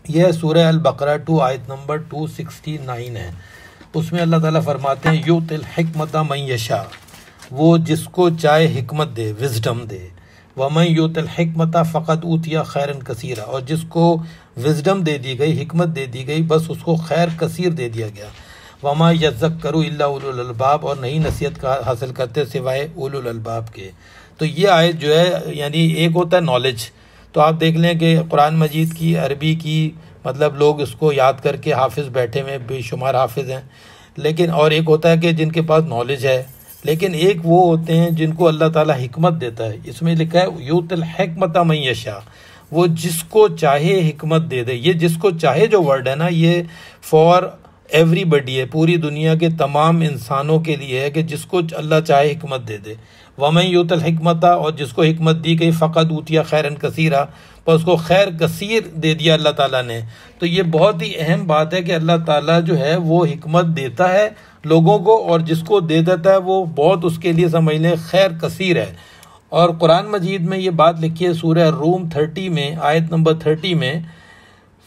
यह सूरह अल बकरा 2 आयत नंबर 269 है। उसमें अल्लाह ताला फरमाते हैं युतिल हिकमत मन यशा, वो जिसको चाहे हिकमत दे, विजडम दे। वमन युतिल हिकमत फ़क़द ऊतिया खैरन कसीरा, और जिसको विजडम दे दी गई, हिकमत दे दी गई, बस उसको खैर कसीर दे दिया गया। वमा यज़क्करु इल्ला उलुल अलबाब, और नहीं नसीहत का हासिल करते सिवाय उलुल अलबाब के। तो ये आयत जो है, यानी एक होता है नॉलेज, तो आप देख लें कि कुरान मजीद की अरबी की मतलब लोग इसको याद करके हाफिज़ बैठे में बेशुमार हाफिज़ हैं, लेकिन और एक होता है कि जिनके पास नॉलेज है, लेकिन एक वो होते हैं जिनको अल्लाह ताला हिकमत देता है। इसमें लिखा है यूतिल हिकमत मन यशा, वो जिसको चाहे हिकमत दे दे। ये जिसको चाहे जो वर्ड है ना, ये फॉर एवरीबडी है, पूरी दुनिया के तमाम इंसानों के लिए है कि जिसको अल्लाह चाहे हिकमत दे दे। वमन यूतिल हिकमत, और जिसको हिकमत दी गई, फ़क़द ऊतिया खैरन कसीरा, पर उसको खैर कसीर दे दिया अल्लाह ताला ने। तो ये बहुत ही अहम बात है कि अल्लाह ताला जो है वो हिकमत देता है लोगों को, और जिसको दे देता है वो बहुत उसके लिए समझ लें खैर कसीर है। और कुरान मजीद में ये बात लिखी है सूरह रूम 30 में आयत नंबर 30 में,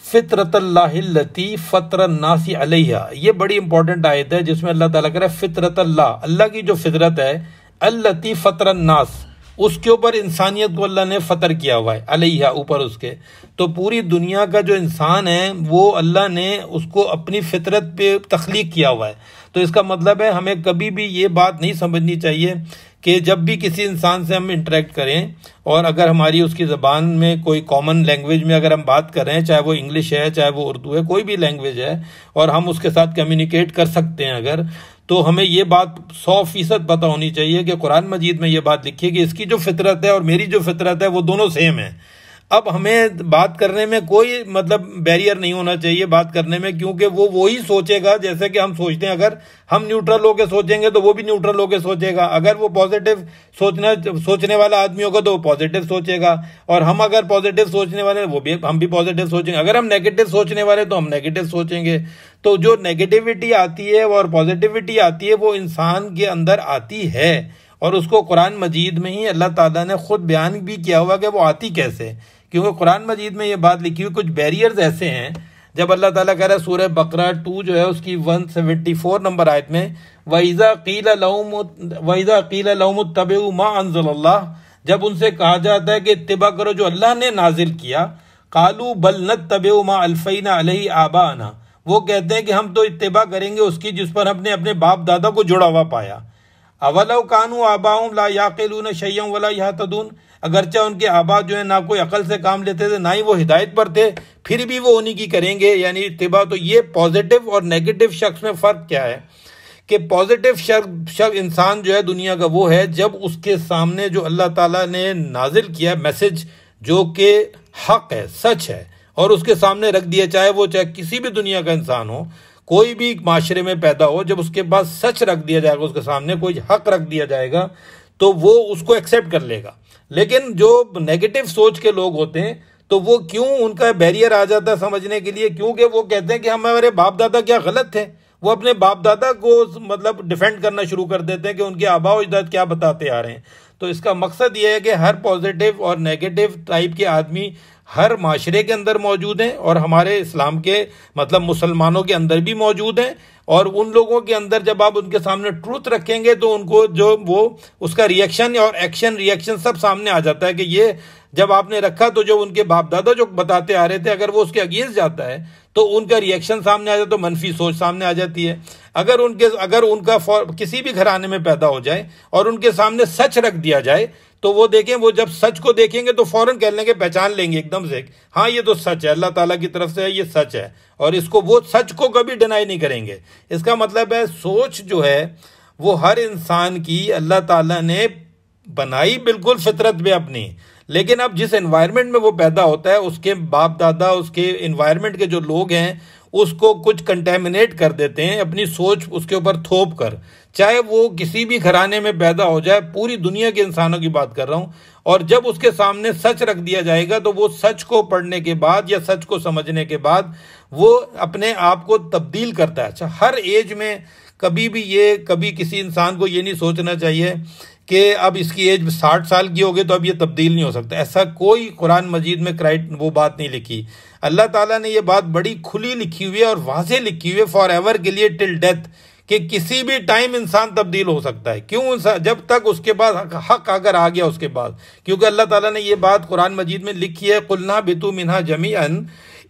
फ़ितरतल्लाहिल्लती फ़तरन्नासी अलैहा। ये बड़ी इंपॉर्टेंट आयत है जिसमें अल्लाह ताला कह रहा है फ़ितरतल्लाह, अल्लाह की जो फितरत है, अल्लती फ़तरन्नास, उसके ऊपर इंसानियत को अल्लाह ने फ़तर किया हुआ है, अलैहा ऊपर उसके। तो पूरी दुनिया का जो इंसान है वो अल्लाह ने उसको अपनी फितरत पे तख्लीक किया हुआ है। तो इसका मतलब है हमें कभी भी ये बात नहीं समझनी चाहिए कि जब भी किसी इंसान से हम इंटरेक्ट करें, और अगर हमारी उसकी ज़बान में कोई कॉमन लैंग्वेज में अगर हम बात कर रहे हैं, चाहे वो इंग्लिश है, चाहे वो उर्दू है, कोई भी लैंग्वेज है, और हम उसके साथ कम्युनिकेट कर सकते हैं अगर, तो हमें ये बात 100% पता होनी चाहिए कि कुरान मजीद में ये बात लिखी है कि इसकी जो फितरत है और मेरी जो फितरत है वो दोनों सेम है। अब हमें बात करने में कोई मतलब बैरियर नहीं होना चाहिए बात करने में, क्योंकि वो ही सोचेगा जैसे कि हम सोचते हैं। अगर हम न्यूट्रल होकर सोचेंगे तो वो भी न्यूट्रल होकर सोचेगा। अगर वो पॉजिटिव सोचने वाला आदमी होगा तो वो पॉजिटिव सोचेगा, और हम अगर पॉजिटिव सोचने वाले हम भी पॉजिटिव सोचेंगे। अगर हम नेगेटिव सोचने वाले तो हम नेगेटिव सोचेंगे। तो जो नेगेटिविटी आती है और पॉजिटिविटी आती है वो इंसान के अंदर आती है, और उसको कुरान मजीद में ही अल्लाह ताला ने खुद बयान भी किया हुआ कि वो आती कैसे। क्योंकि कुरान मजीद में ये बात लिखी हुई, कुछ बैरियर्स ऐसे हैं। जब अल्लाह ताला कह रहा है सूरह बकरा 2 जो है उसकी 174 नंबर आयत में, वइज़ा क़ील लहुम इत्तबिऊ मा अंज़लल्लाह, जब उनसे कहा जाता है कि इत्तिबा करो जो अल्लाह ने नाजिल किया, क़ालू बल नत्तबिऊ मा अल्फ़ैना अलैहि आबाअना, वो कहते हैं कि हम तो इत्तिबा करेंगे उसकी जिस पर हमने अपने बाप दादा को जुड़ा हुआ पाया। अवलौ कानू आबाहुम ला याक़िलून शय्यन वला यहतदून, अगरचे उनके आबा जो है ना कोई अकल से काम लेते थे ना ही वो हिदायत पर थे, फिर भी वो उन्हीं की करेंगे, यानी इत्तिबा। तो ये पॉजिटिव और नेगेटिव शख्स में फ़र्क क्या है कि पॉजिटिव शख्स इंसान जो है दुनिया का वो है जब उसके सामने जो अल्लाह ताला ने नाजिल किया मैसेज जो कि हक है, सच है, और उसके सामने रख दिया, चाहे किसी भी दुनिया का इंसान हो, कोई भी माशरे में पैदा हो, जब उसके पास सच रख दिया जाएगा, उसके सामने कोई हक रख दिया जाएगा, तो वो उसको एक्सेप्ट कर लेगा। लेकिन जो नेगेटिव सोच के लोग होते हैं तो वो क्यों उनका बैरियर आ जाता है समझने के लिए, क्योंकि वो कहते हैं कि हमारे बाप दादा क्या गलत थे। वो अपने बाप दादा को मतलब डिफेंड करना शुरू कर देते हैं कि उनके आबा व अजदाद क्या बताते आ रहे हैं। तो इसका मकसद ये है कि हर पॉजिटिव और नेगेटिव टाइप के आदमी हर माशरे के अंदर मौजूद हैं, और हमारे इस्लाम के मतलब मुसलमानों के अंदर भी मौजूद हैं। और उन लोगों के अंदर जब आप उनके सामने ट्रूथ रखेंगे तो उनको जो वो उसका रिएक्शन और एक्शन रिएक्शन सब सामने आ जाता है कि ये जब आपने रखा तो जो उनके बाप दादा जो बताते आ रहे थे, अगर वो उसके अगेंस्ट जाता है तो उनका रिएक्शन सामने आ जाता है, तो मनफी सोच सामने आ जाती है। अगर उनका किसी भी घराने में पैदा हो जाए और उनके सामने सच रख दिया जाए तो वो देखें, वो जब सच को देखेंगे तो फौरन कह लेंगे, पहचान लेंगे एकदम से, हाँ ये तो सच है, अल्लाह ताला की तरफ से है, ये सच है, और इसको वो सच को कभी डिनाई नहीं करेंगे। इसका मतलब है सोच जो है वो हर इंसान की अल्लाह ताला ने बनाई बिल्कुल फितरत में अपनी, लेकिन अब जिस एनवायरनमेंट में वो पैदा होता है उसके बाप दादा, उसके एनवायरनमेंट के जो लोग हैं उसको कुछ कंटेमिनेट कर देते हैं अपनी सोच उसके ऊपर थोप कर। चाहे वो किसी भी घराने में पैदा हो जाए, पूरी दुनिया के इंसानों की बात कर रहा हूँ, और जब उसके सामने सच रख दिया जाएगा तो वो सच को पढ़ने के बाद या सच को समझने के बाद वो अपने आप को तब्दील करता है। अच्छा, हर एज में कभी किसी इंसान को ये नहीं सोचना चाहिए कि अब इसकी एज 60 साल की हो गई तो अब ये तब्दील नहीं हो सकता। ऐसा कोई कुरान मजीद में वो बात नहीं लिखी। अल्लाह ताला ने ये बात बड़ी खुली लिखी हुई है और वाज़ेह लिखी हुई है फॉर एवर के लिए, टिल डेथ, कि किसी भी टाइम इंसान तब्दील हो सकता है। क्यों? जब तक उसके पास हक अगर आ गया उसके बाद, क्योंकि अल्लाह ताला ने ये बात कुरान मजीद में लिखी है, कुलना बितु मिन्हा जमीअन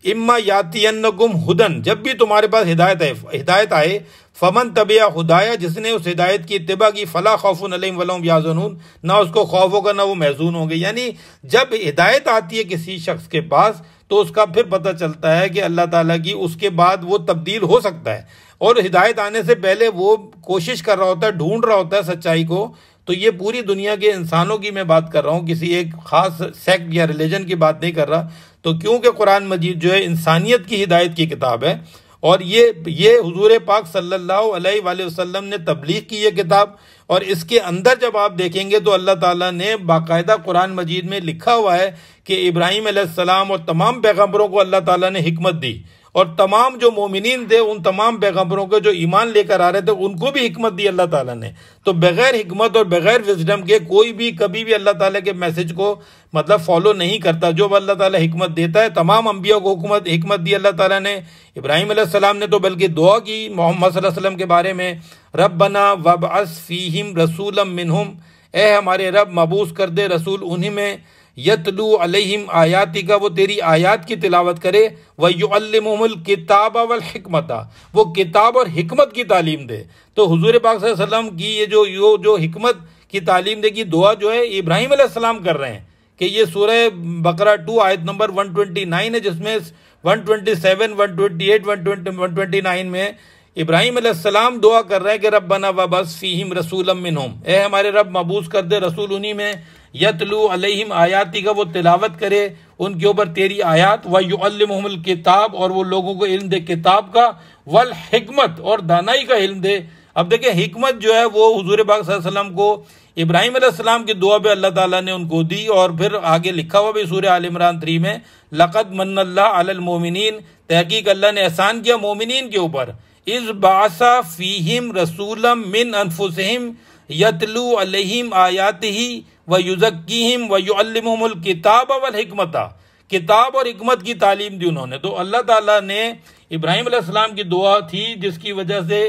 इम्मा यातियन्नकुम हुदन, जब भी तुम्हारे पास हिदायत आए, फमन तबिया हुदाया, जिसने उस हिदायत की इत्तिबा की, फला खौफुन अलैहिम वला हुम याज़नून, ना उसको खौफ होगा ना वो महजून होंगे। यानी जब हिदायत आती है किसी शख्स के पास तो उसका फिर पता चलता है कि अल्लाह ताला की उसके बाद वो तब्दील हो सकता है, और हिदायत आने से पहले वो कोशिश कर रहा होता है, ढूंढ रहा होता है सच्चाई को। तो ये पूरी दुनिया के इंसानों की मैं बात कर रहा हूँ, किसी एक खास सेक्ट या रिलीजन की बात नहीं कर रहा। तो क्योंकि कुरान मजीद जो है इंसानियत की हिदायत की किताब है, और ये हुजूर पाक सल्लल्लाहु अलैहि वसल्लम ने तबलीग की ये किताब, और इसके अंदर जब आप देखेंगे तो अल्लाह ताला ने बाकायदा कुरान मजीद में लिखा हुआ है कि इब्राहीम अलैहिस्सलाम और तमाम पैगम्बरों को अल्लाह ताला ने हिकमत दी, और तमाम जो मोमिनीन थे उन तमाम पैगम्बरों के जो ईमान लेकर आ रहे थे उनको भी हिकमत दी अल्लाह ताला ने। तो बगैर हिकमत और बगैर विजडम के कोई भी कभी भी अल्लाह ताला के मैसेज को मतलब फॉलो नहीं करता। जो अल्लाह ताला हिकमत देता है, तमाम अंबिया को हिकमत दी अल्लाह ताला ने। इब्राहीम अलैहिस्सलाम ने तो बल्कि दुआ की मोहम्मद सल्लल्लाहु अलैहि वसल्लम के बारे में, रब्बना वबअस फीहिम रसूलम मिनहुम, ए हमारे रब मबूस कर दे रसूल उन्हीं में, यतलू अलैहिम आयाति का, वो तेरी आयात की तिलावत करे, व युअल्लिमुहुमुल किताब वल हिकमता, वो किताब और हिकमत की तालीम दे। तो हुजूर पाक सल्लल्लाहु अलैहि वसल्लम की ये जो हिकमत की तालीम दे की दुआ जो है इब्राहीम अलैहिस्सलाम कर रहे हैं, कि ये सूरह बकरा 2 आयत नंबर 129 है, जिसमें 127, 128, 129 में इब्राहीम अलैहिस्सलाम दुआ कर रहे हैं कि रब्बना वबअस फीहिम रसूलम मिनहुम, ए हमारे रब मबूस कर दे रसूल उन्हीं में, यतलू अलैहिम आयाती का, वो तिलावत करे उनके ऊपर तेरी आयात, व युअल्लिमुहुमुल किताब, और वो लोगों को इल्म दे किताब का, वल हिकमत, और दानाई का इल्म दे। अब देखिए हिकमत जो है वो हुजूर पाक सल्लल्लाहु अलैहि वसल्लम को इब्राहीम अलैहिस्सलाम की दुआ पे अल्लाह ताला ने उनको दी, और फिर आगे लिखा हुआ भी सूरह आल इमरान 3 में, लक़द मन्नल्लाहु अलल मोमिनीन, तहकीक अल्लाह ने एहसान किया मोमिनीन के ऊपर, इज़ बासा फीहिम रसूलम मिन अनफुसिहिम यतलू अलैहिम आयातिही व युज़क्कीहिम व युअल्लिमुहुमुल किताब वल हिकमता, किताब और हिकमत की तालीम दी उन्होंने। तो अल्लाह ताला ने इब्राहीम अलैहिस्सलाम की दुआ थी जिसकी वजह से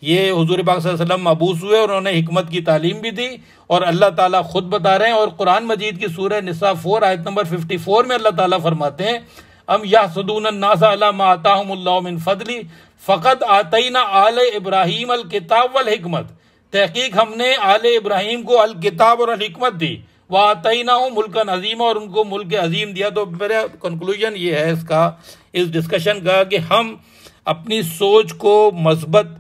ये हुजूर पाक सल्लल्लाहु अलैहि वसल्लम मबूस हुए, और उन्होंने हिकमत की तालीम भी दी। और अल्लाह ताला खुद बता रहे हैं, और कुरान मजीद की सूरह निसा 4 आयत नंबर 54 में अल्लाह ताला फरमाते हैं, अम यहसुदून अन्नास अला मा आताहुमुल्लाहु मिन फदली फ़क़द आतैना आले इब्राहीम अल किताब वल हिकमत, तहकीक हमने आले इब्राहिम को अल किताब और अल हिकमत दी, वह तईना मुल्कन अजीम, और उनको मुल्क अजीम दिया। तो मेरा कंक्लूजन ये है इसका, इस डिस्कशन का, कि हम अपनी सोच को मस्बत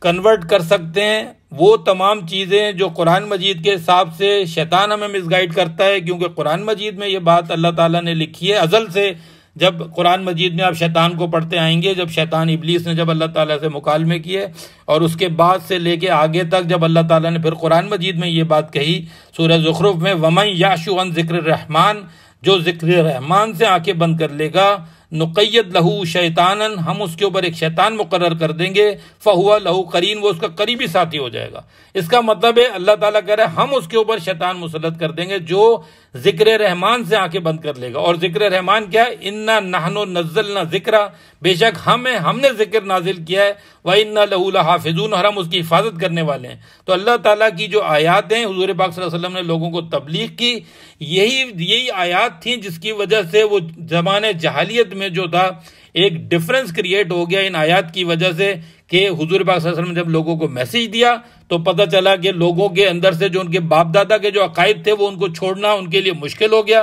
कन्वर्ट कर सकते हैं। वो तमाम चीज़ें जो कुरान मजीद के हिसाब से शैतान हमें मिसगाइड करता है, क्योंकि कुरान मजीद में ये बात अल्लाह ताला ने लिखी है अज़ल से। जब कुरान मजीद में आप शैतान को पढ़ते आएंगे, जब शैतान इब्लीस ने जब अल्लाह ताला से मुकालमे किए, और उसके बाद से लेके आगे तक जब अल्लाह ताला ने फिर कुरान मजीद में ये बात कही सूरह ज़ुखरुफ में, वमन याशु अन ज़िक्र रहमान, जो ज़िक्र रहमान से आंखें बंद कर लेगा, नुक़य्यद लहू शैतानन, हम उसके ऊपर एक शैतान मुकर्रर कर देंगे, फ़हुवा लहू करीन, वो उसका करीबी साथी हो जाएगा। इसका मतलब है अल्लाह ताला कह रहा है हम उसके ऊपर शैतान मुसल्लत कर देंगे जो जिक्र रहमान से आंखें बंद कर लेगा। और जिक्र रहमान क्या है? इन्ना नहनु नज़्ज़लना ज़िक्रा, बेशक हमने जिक्र नाजिल किया है, व इन्ना लहू लहाफ़िज़ून, और हम उसकी हिफाजत करने वाले हैं। तो अल्लाह ताला की जो आयात हैं, हुज़ूर पाक सल्लल्लाहु अलैहि वसल्लम ने लोगों को तबलीग की, यही आयात थी जिसकी वजह से वो ज़माने जहालियत में जो था एक डिफरेंस क्रिएट हो गया इन आयात की वजह से, कि हुजूर पाक सल्लल्लाहु अलैहि वसल्लम ने जब लोगों को मैसेज दिया तो पता चला कि लोगों के अंदर से जो उनके बाप दादा के जो अकायद थे वो उनको छोड़ना उनके लिए मुश्किल हो गया।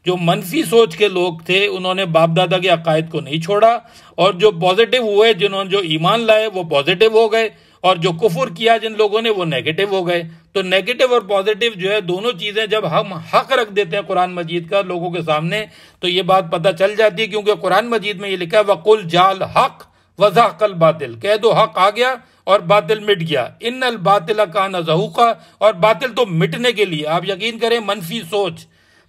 जो मनफी सोच के लोग थे उन्होंने बाप दादा के अकायद को नहीं छोड़ा, और जो पॉजिटिव हुए, जिन्होंने जो ईमान लाए वो पॉजिटिव हो गए, और जो कुफर किया जिन लोगों ने वो नेगेटिव हो गए। तो नेगेटिव और पॉजिटिव जो है दोनों चीज़ें जब हम हक रख देते हैं कुरान मजीद का लोगों के सामने, तो ये बात पता चल जाती है, क्योंकि कुरान मजीद में ये लिखा है वकुल जाल हक वज़हक़ल बातिल, कह दो हक आ गया और बातिल मिट गया। इन्नल बातिल कान ज़हूक़ा, और बातिल तो मिटने के लिए। आप यकीन करें मनफी सोच,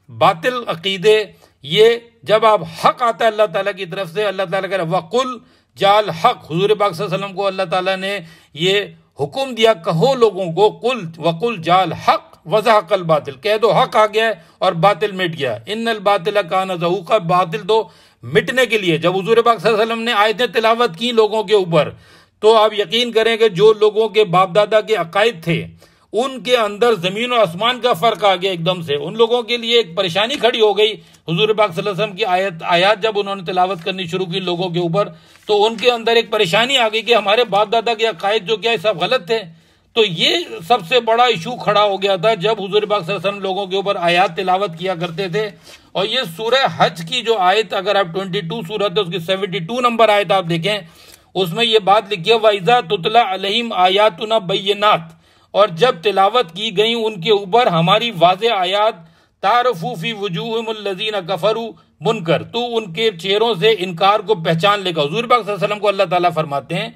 बातिल अकीदे, ये जब आप हक आता है अल्लाह ताला की तरफ से, अल्लाह ताला कह रहा है वकुल जाल हक, हुजूर पाक सल्लल्लाहु अलैहि वसल्लम को अल्लाह ताला ने ये हुक्म दिया, कहो लोगों को कुल वकुल जाल हक वज़हक़ल बातिल, कह दो हक आ गया है और बातिल मिट गया। इन्नल बातिल कान ज़हूक़ा, बातिल तो मिटने के लिए। जब हुज़ूर पाक सल्लल्लाहु अलैहि वसल्लम ने आयतें तिलावत की लोगों के ऊपर, तो आप यकीन करें कि जो लोगों के बाप दादा के अकायद थे उनके अंदर जमीन और आसमान का फर्क आ गया एकदम से। उन लोगों के लिए एक परेशानी खड़ी हो गई। हुजूर पाक सल्लल्लाहु अलैहि वसल्लम की आयत जब उन्होंने तिलावत करनी शुरू की लोगों के ऊपर, तो उनके अंदर एक परेशानी आ गई कि हमारे बाप दादा के अकायद जो क्या है सब गलत थे। तो ये सबसे बड़ा इशू खड़ा हो गया था जब हुजूर पाक सल्लल्लाहु अलैहि वसल्लम लोगों के ऊपर आयत तिलावत किया करते थे। और ये सूरह हज की जो आयत, अगर आप 22 सूरत है उसकी 72 नंबर आयत आप देखें, उसमें ये बात लिखी है वइज़ा तुतला अलैहिम आयातुना बय्यिनात, और जब तिलावत की गई उनके ऊपर हमारी वाज़े आयात, तारफू फी वजूहिमुल लज़ीना कफरू मुनकर, तू उनके चेहरों से इनकार को पहचान लेगा। हुजूर पाक सल्लल्लाहु अलैहि वसल्लम को अल्लाह ताला फरमाते हैं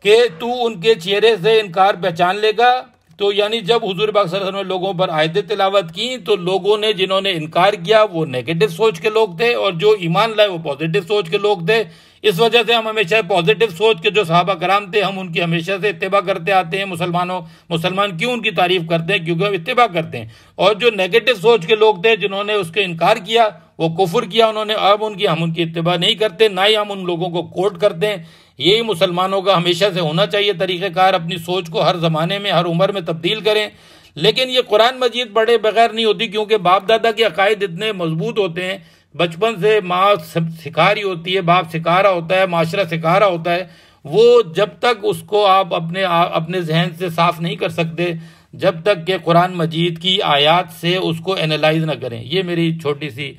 कि तू उनके चेहरे से इनकार पहचान लेगा। तो यानी जब हुजूर पाक सल्लल्लाहु अलैहि वसल्लम ने लोगों पर आयतें तिलावत की, तो लोगों ने जिन्होंने इनकार किया वो नेगेटिव सोच के लोग थे, और जो ईमान लाए वो पॉजिटिव सोच के लोग थे। इस वजह से हम हमेशा पॉजिटिव सोच के जो सहाबा कराम थे हम उनकी हमेशा से इत्तिबा करते आते हैं। मुसलमान क्यों उनकी तारीफ करते हैं? क्योंकि हम इत्तिबा करते हैं। और जो नेगेटिव सोच के लोग थे जिन्होंने उसके इनकार किया, वो कुफर किया उन्होंने, अब हम उनकी इत्तिबा नहीं करते, ना ही हम उन लोगों को कोट करते हैं। यही मुसलमानों का हमेशा से होना चाहिए तरीक़ेकार, अपनी सोच को हर ज़माने में हर उम्र में तब्दील करें। लेकिन ये कुरान मजीद पढ़े बगैर नहीं होती, क्योंकि बाप दादा के अकायद इतने मजबूत होते हैं, बचपन से माँ सिखा रही होती है, बाप सिखा रहा होता है, माशरा सिखा रहा होता है। वो जब तक उसको आप अपने जहन से साफ नहीं कर सकते, जब तक कि कुरान मजीद की आयत से उसको एनालाइज ना करें। ये मेरी छोटी सी